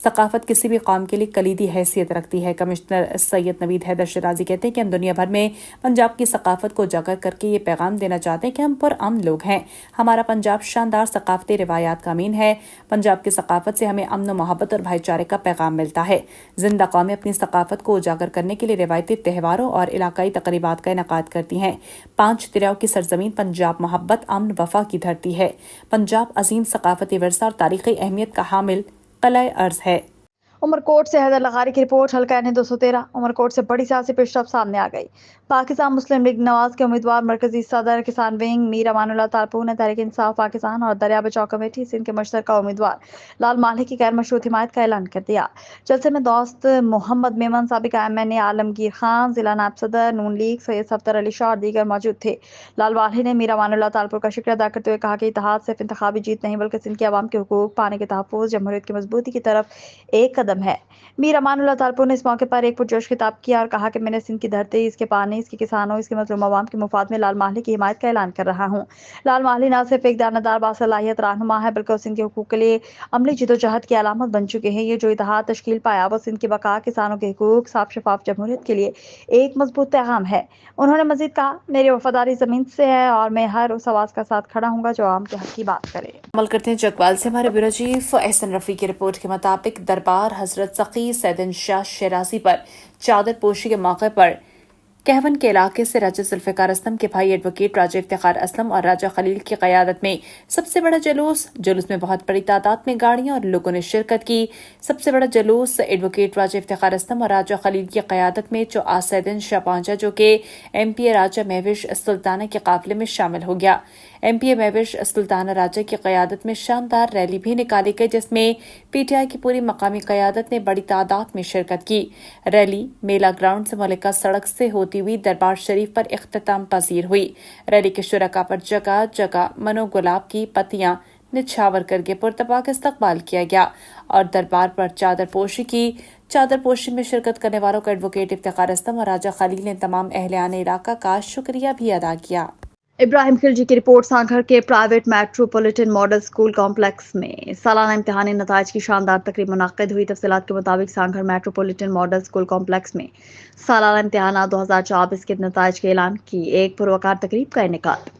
ثقافت کسی بھی قوم کے لیے کلیدی حیثیت رکھتی ہے۔ کمشنر سید نوید حیدر شیرازی کہتے ہیں کہ ہم دنیا بھر میں پنجاب کی ثقافت کو اجاگر کر کے یہ پیغام دینا چاہتے ہیں کہ ہم پرامن لوگ ہیں۔ ہمارا پنجاب شاندار ثقافتی روایات کا امین ہے۔ پنجاب کی ثقافت سے ہمیں امن و محبت اور بھائی چارے کا پیغام ملتا ہے۔ زندہ قومیں اپنی ثقافت کو اجاگر کرنے کے لیے روایتی تہواروں اور علاقائی تقریبات کا انعقاد کرتی ہیں۔ 5 دریاؤں کی سرزمین پنجاب محبت، امن، وفا کی دھرتی ہے۔ پنجاب عظیم ثقافتی ورثہ اور تاریخی اہمیت کا حامل قلعہ ارض ہے۔ عمرکوٹ سے حیدر لغاری کی رپورٹ۔ حلقہ N213 عمرکوٹ سے بڑی سیاسی پیش رفت سامنے آ گئی۔ پاکستان مسلم لیگ نواز کے امیدوار مرکزی صدر کسان ونگ میر امان اللہ تالپور نے تحریک انصاف پاکستان اور دریا بچاؤ کمیٹی سندھ کے مشترکہ امیدوار لال ماہلی کی غیر مشروط حمایت کا اعلان کر دیا۔ جلسے میں دوست محمد میمن، سابق MNA عالمگیر خان، ضلع نائب صدر نون لیگ سید صفدر علی شاہ اور دیگر موجود تھے۔ لال ماہلی نے میر امان اللہ تالپور کا شکریہ ادا کرتے ہوئے کہا کہ اتحاد صرف انتخابی جیت نہیں بلکہ سندھ کے عوام کے حقوق پانے کے تحفظ، جمہوریت کی مضبوطی کی طرف ایک قدم ہے۔ میر امان اللہ تالپور نے اس موقع پر ایک پرجوش خطاب کیا اور کہا کہ میں نے سندھ کی دھرتی، اس کے پانی، اس کے کسانوں، اس کے مظلوم عوام کے مفاد میں لال ماہلی کی حمایت کا اعلان کر رہا ہوں۔ لال ماہلی نہ صرف ایک دیانتدار باصلاحیت رہنما ہے بلکہ وہ سندھ کے حقوق کے لیے عملی جدوجہد کی علامت بن چکے ہیں۔ یہ جو اتحاد تشکیل پایا وہ سندھ کی بقا، کسانوں کے حقوق، صاف شفاف جمہوریت کے لیے ایک مضبوط پیغام ہے۔ انہوں نے مزید کہا، میری وفاداری زمین سے ہے اور میں ہر اس آواز کا ساتھ کھڑا ہوں گا جو عوام کے حق کی بات کرے۔ عمل کرتے ہیں چکوال سے ہمارے بیورو چیف احسن رفیع کی رپورٹ کے مطابق دربار حضرت سقی سیدن شاہ شیرازی پر چادر پوشی کے موقع پر کہون کے علاقے سے راجہ ذوالفقار اسلم کے بھائی ایڈوکیٹ راجہ افتخار اسلم اور راجہ خلیل کی قیادت میں سب سے بڑا جلوس میں بہت بڑی تعداد میں گاڑیاں اور لوگوں نے شرکت کی۔ سب سے بڑا جلوس ایڈوکیٹ راجہ افتخار اسلم اور راجہ خلیل کی قیادت میں جو آج سیدن شاہ پہنچا، جو کہ MPA راجہ مہوش سلطانہ کے قافلے میں شامل ہو گیا۔ MPA مہوش سلطانہ راجہ کی قیادت میں شاندار ریلی بھی نکالی گئی جس میں PTI کی پوری مقامی قیادت نے بڑی تعداد میں شرکت کی۔ ریلی میلہ گراؤنڈ سے ملکہ سڑک سے ہوتی ہوئی دربار شریف پر اختتام پذیر ہوئی۔ ریلی کے شرکاء پر جگہ جگہ منو گلاب کی پتیاں نچھاور کر کے پرتپاک استقبال کیا گیا اور دربار پر چادر پوشی کی۔ چادر پوشی میں شرکت کرنے والوں کا ایڈوکیٹ افتخار اسلم اور راجہ خلیل نے تمام اہلِ علاقہ کا شکریہ بھی ادا کیا۔ ابراہیم خلجی کی رپورٹ۔ سانگھڑ کے private metropolitan model school complex میں سالانہ امتحانی نتائج کی شاندار تقریب منعقد ہوئی۔ تفصیلات کے مطابق Sanghar metropolitan model school complex میں سالانہ امتحانات 2024 کے نتائج کے اعلان کی ایک پروقار تقریب کا انعقاد۔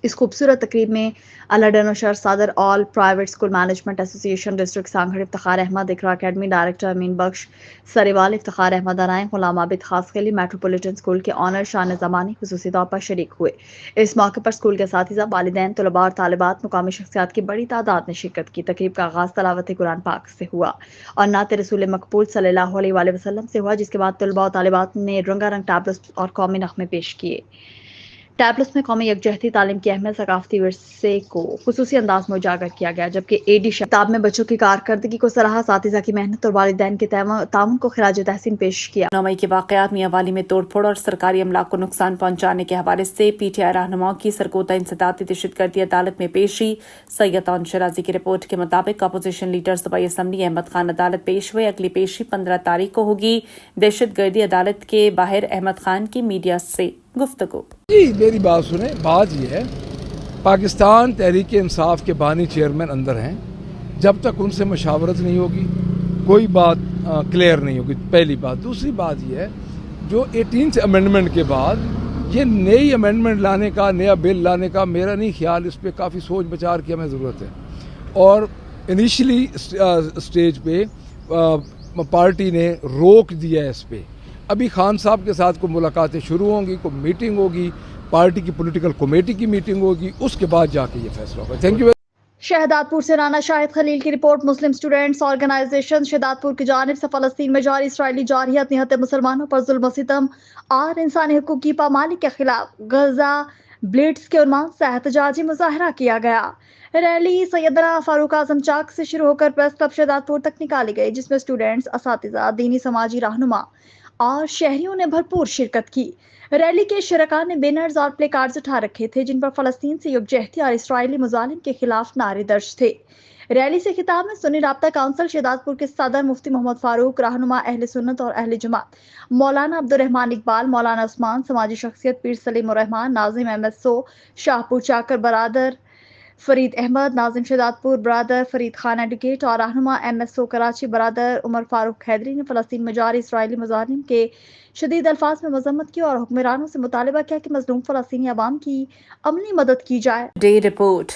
اس خوبصورت تقریب میں الہڈ نشر صدر آل پرائیویٹ اسکول مینجمنٹ ایسوسی ایشن ڈسٹرکٹ سانگھڑ افتخار احمد، اقرا اکیڈمی ڈائریکٹر امین بخش سریوال، افتخار احمد ارائیں، غلام عابد خاص خیلی، میٹروپولیٹن اسکول کے آنر شان زمانی خصوصی طور پر شریک ہوئے۔ اس موقع پر اسکول کے اساتذہ، والدین، طلباء اور طالبات، مقامی شخصیات کی بڑی تعداد نے شرکت کی۔ تقریب کا آغاز تلاوت قرآن پاک سے ہوا اور نعت رسول مقبول صلی اللہ علیہ وآلہ وسلم سے ہوا، جس کے بعد طلباء اور طالبات نے رنگا رنگ ٹیبلز اور قومی نغمے پیش کیے۔ ٹیبلز میں قومی یکجہتی، تعلیم کی اہمیت، ثقافتی ورثے کو خصوصی انداز میں اجاگر کیا گیا، جبکہ AD شتاب میں بچوں کی کارکردگی کو سراہا، اساتذہ کی محنت اور والدین کے تعاون کو خراج تحسین پیش کیا۔ 9 مئی کے واقعات میاں والی میں توڑ پھوڑ اور سرکاری املاک کو نقصان پہنچانے کے حوالے سے PTI رہنماؤں کی سرکوتا انسدادی دہشت گردی عدالت میں پیشی۔ سید طاہون شیرازی کی رپورٹ کے مطابق اپوزیشن لیڈر صوبائی اسمبلی احمد خان عدالت پیش ہوئے۔ اگلی پیشی 15 تاریخ کو ہوگی۔ دہشت گردی عدالت کے باہر احمد خان کی میڈیا سے گفتگو۔ جی میری بات سنیں، بات یہ ہے پاکستان تحریک انصاف کے بانی چیئرمین اندر ہیں، جب تک ان سے مشاورت نہیں ہوگی کوئی بات کلیئر نہیں ہوگی، پہلی بات۔ دوسری بات یہ ہے جو 18 امینڈمنٹ کے بعد یہ نئی امینڈمنٹ لانے کا، نیا بل لانے کا میرا نہیں خیال، اس پہ کافی سوچ بچار کی ہمیں ضرورت ہے۔ اور انیشلی اسٹیج پہ پارٹی نے روک دیا ہے اس پہ۔ ابھی خان صاحب کے ساتھ کوئی ملاقاتیں شروع ہوں گی، کوئی میٹنگ ہوگی، پارٹی کی پولیٹیکل کمیٹی کی میٹنگ ہوگی، اس کے بعد جا کے یہ فیصلہ ہوگا۔ Thank you. شہداد پور سے رانا شاہد خلیل کی رپورٹ۔ مسلم اسٹوڈنٹس آرگنائزیشن شہداد پور کی جانب سے فلسطین میں جاری اسرائیلی جارحیت، نہت مسلمانوں پر ظلم و ستم اور انسانی حقوق کی پامالی کے خلاف غزہ بلیٹس کے عنوان سے احتجاجی مظاہرہ کیا گیا۔ ریلی سیدنا فاروق اعظم چاک سے شروع ہو کر پریس کلب شہداد پور تک نکالی گئی، جس میں اسٹوڈنٹس، اساتذہ، دینی سماجی رہنما اور شہریوں نے بھرپور شرکت کی۔ ریلی کے شرکاء نے بینرز اور پلے کارڈز اٹھا رکھے تھے جن پر فلسطین سے یکجہتی اور اسرائیلی مظالم کے خلاف نعرے درج تھے۔ ریلی سے خطاب میں سنی رابطہ کونسل شہداد پور کے صدر مفتی محمد فاروق، رہنما اہل سنت اور اہل جماعت مولانا عبدالرحمان اقبال، مولانا عثمان، سماجی شخصیت پیر سلیم الرحمان، ناظم MSO شاہپور چاکر برادر، فرید احمد ناظم شہزادپور برادر فرید خان ایڈوکیٹ اور رہنما MSO کراچی برادر عمر فاروق حیدری نے فلسطین میں جاری اسرائیلی مظالم کے شدید الفاظ میں مذمت کی اور حکمرانوں سے مطالبہ کیا کہ مظلوم فلسطینی عوام کی عملی مدد کی جائے. Day report.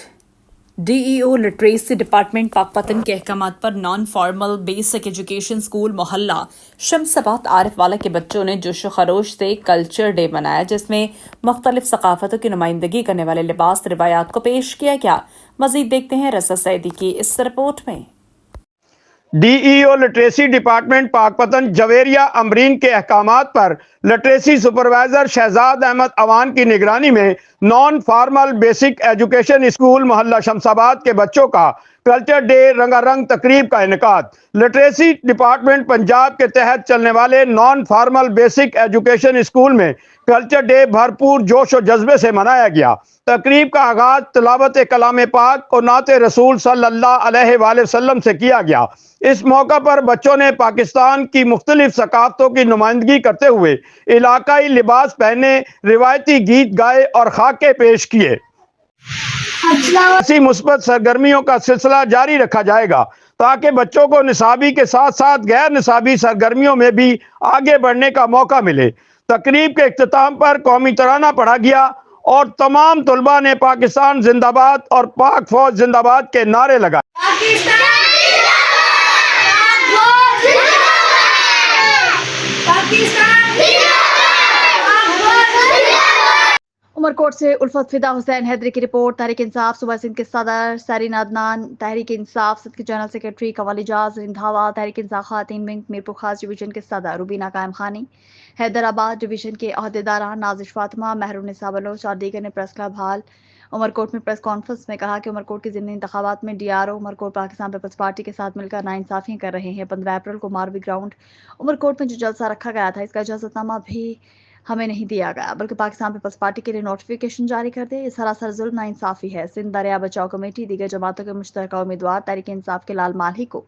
DEO literacy department Pakpattan کے احکامات پر non formal basic education school محلہ شمساباد عارف والا کے بچوں نے جوش و خروش سے کلچر ڈے منایا، جس میں مختلف ثقافتوں کی نمائندگی کرنے والے لباس روایات کو پیش کیا گیا. مزید دیکھتے ہیں رضا سعیدی کی اس رپورٹ میں. DEO لٹریسی ڈپارٹمنٹ پاک پتن جویریہ امرین کے احکامات پر لٹریسی سپروائزر شہزاد احمد اوان کی نگرانی میں naan formal basic education school محلہ شمساباد کے بچوں کا کلچر ڈے رنگا رنگ تقریب کا انعقاد. لٹریسی ڈپارٹمنٹ پنجاب کے تحت چلنے والے naan formal basic education school میں کلچر ڈے بھرپور جوش و جذبے سے منایا گیا. تقریب کا آغاز تلاوت کلام پاک اور نعت رسول صلی اللہ علیہ وآلہ وسلم سے کیا گیا. اس موقع پر بچوں نے پاکستان کی مختلف ثقافتوں کی نمائندگی کرتے ہوئے علاقائی لباس پہنے، روایتی گیت گائے اور خاکے پیش کیے. ایسی مثبت سرگرمیوں کا سلسلہ جاری رکھا جائے گا تاکہ بچوں کو نصابی کے ساتھ ساتھ غیر نصابی سرگرمیوں میں بھی آگے بڑھنے کا موقع ملے. تقریب کے اختتام پر قومی ترانہ پڑھا گیا اور تمام طلباء نے پاکستان زندہ باد اور پاک فوج زندہ باد کے نعرے لگائے. عمرکوٹ سے الفت فدا حسین حیدری کی رپورٹ. تحریک انصاف صوبہ سندھ کے صدر سرین عدنان، تحریک انصاف سندھ کے جنرل سیکرٹری قوالی جاز رندھاوا، تحریک انصاف خواتین ونگ میرپور خاص ڈویژن کے صدر روبینہ قائم خانی، حیدرآباد ڈویژن کے عہدیداران نازش فاطمہ، مہرالنساء بلوچ اور دیگر نے پریس کلب ہال عمرکوٹ میں پریس کانفرنس میں کہا کہ عمرکوٹ کے ضمنی انتخابات میں DRO Umerkot Pakistan Peoples Party کے ساتھ مل کر ناانصافیاں کر رہے ہیں. 15 اپریل کو ماروی گراؤنڈ عمرکوٹ میں جو جلسہ رکھا گیا تھا، اس کا اجازت نامہ بھی ہمیں نہیں دیا گیا بلکہ پاکستان پیپلز پارٹی کے لیے نوٹیفیکیشن جاری کر دے. یہ سراسر ظلم ناانصافی ہے. سندھ دریا بچاؤ کمیٹی دیگر جماعتوں کے مشترکہ امیدوار تحریک انصاف کے لال مالہی کو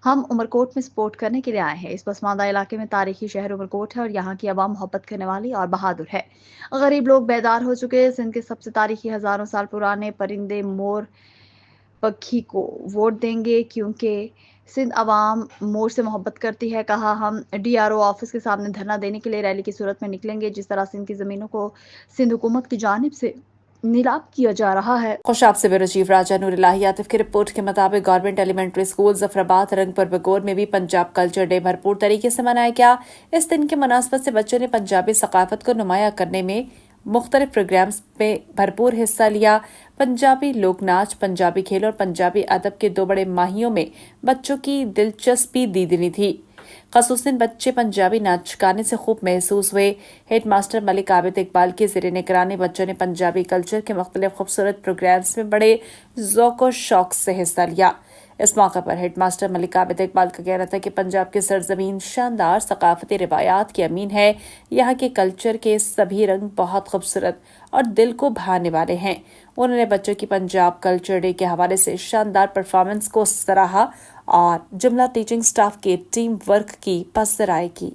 ہم عمرکوٹ میں سپورٹ کرنے کے لیے آئے ہیں. اس پسماندہ علاقے میں تاریخی شہر عمرکوٹ ہے اور یہاں کی عوام محبت کرنے والی اور بہادر ہے. غریب لوگ بیدار ہو چکے. سندھ کے سب سے تاریخی ہزاروں سال پرانے پرندے مور پکھی کو ووٹ دیں گے کیونکہ سندھ عوام مور سے محبت کرتی ہے. کہا ہم DRO آفس کے سامنے دھرنا دینے کے لیے ریلی کی صورت میں نکلیں گے. جس طرح سندھ کی زمینوں کو سندھ حکومت کی جانب سے نیلام کیا جا رہا ہے. خوشاب سے بیورو چیف راجہ نور الہی عاطف کی رپورٹ کے مطابق government elementary school Zafarabad Rangpur بگور میں بھی پنجاب کلچر ڈے بھرپور طریقے سے منایا گیا. اس دن کے مناسبت سے بچوں نے پنجابی ثقافت کو نمایاں کرنے میں مختلف پروگرامز میں بھرپور حصہ لیا. پنجابی لوک ناچ، پنجابی کھیل اور پنجابی ادب کے 2 بڑے ماہیوں میں بچوں کی دلچسپی دیدنی تھی. خصوصاً بچے پنجابی ناچ گانے سے خوب محسوس ہوئے. ہیڈ ماسٹر ملک عابد اقبال کے زیر نگرانی بچوں نے پنجابی کلچر کے مختلف خوبصورت پروگرامز میں بڑے ذوق و شوق سے حصہ لیا. اس موقع پر ہیڈ ماسٹر ملک عابد اقبال کا کہنا تھا کہ پنجاب کی سرزمین شاندار ثقافتی روایات کی امین ہے. یہاں کے کلچر کے سبھی رنگ بہت خوبصورت اور دل کو بھانے والے ہیں. انہوں نے بچوں کی پنجاب کلچر ڈے کے حوالے سے شاندار پرفارمنس کو سراہا اور جملہ ٹیچنگ سٹاف کے ٹیم ورک کی پذیرائی کی.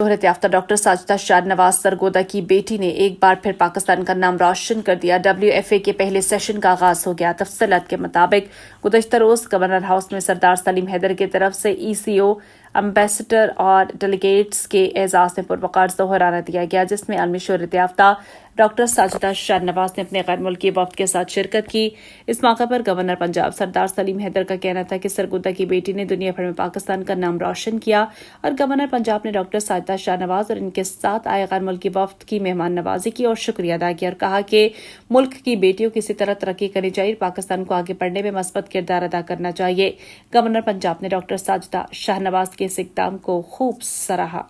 شہرت یافتہ ڈاکٹر ساجدہ شاہ نواز سرگودا کی بیٹی نے ایک بار پھر پاکستان کا نام روشن کر دیا. WFA کے پہلے سیشن کا آغاز ہو گیا. تفصیلات کے مطابق گزشتہ روز گورنر ہاؤس میں سردار سلیم حیدر کی طرف سے ECO، امبیسڈر اور ڈیلیگیٹس کے اعزاز میں پروقار ظہرانہ دیا گیا، جس میں عالمی شہرت یافتہ ڈاکٹر ساجدہ شاہ نواز نے اپنے غیر ملکی وفد کے ساتھ شرکت کی. اس موقع پر گورنر پنجاب سردار سلیم حیدر کا کہنا تھا کہ سرگودا کی بیٹی نے دنیا بھر میں پاکستان کا نام روشن کیا اور گورنر پنجاب نے ڈاکٹر ساجدہ شاہ نواز اور ان کے ساتھ آئے غیر ملکی وفد کی مہمان نوازی کی اور شکریہ ادا کیا اور کہا کہ ملک کی بیٹیوں کی اسی طرح ترقی کرنی چاہیے، پاکستان کو آگے بڑھنے میں مثبت کردار ادا کرنا چاہیے. گورنر پنجاب نے ڈاکٹر ساجدہ شاہ نواز کے اس اقدام کو خوب سراہا.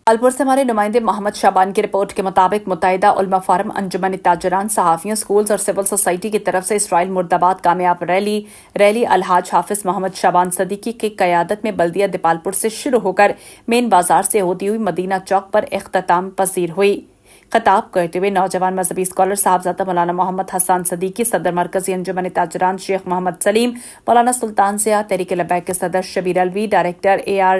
لالپور سے ہمارے نمائندے محمد شعبان کی رپورٹ کے مطابق متحدہ علماء فورم، انجمن تاجران، صحافیوں، سکولز اور سول سوسائٹی کی طرف سے اسرائیل مرد آباد کامیاب ریلی الحاج حافظ محمد شعبان صدیقی کی قیادت میں بلدیہ دیپالپور سے شروع ہو کر مین بازار سے ہوتی ہوئی مدینہ چوک پر اختتام پذیر ہوئی. خطاب کرتے ہوئے نوجوان مذہبی اسکالر صاحبزادہ مولانا محمد حسان صدیقی، صدر مرکزی انجمن تاجران شیخ محمد سلیم، مولانا سلطان ضیاء، تحریک لبیک کے صدر شبیر الوی، ڈائریکٹر AR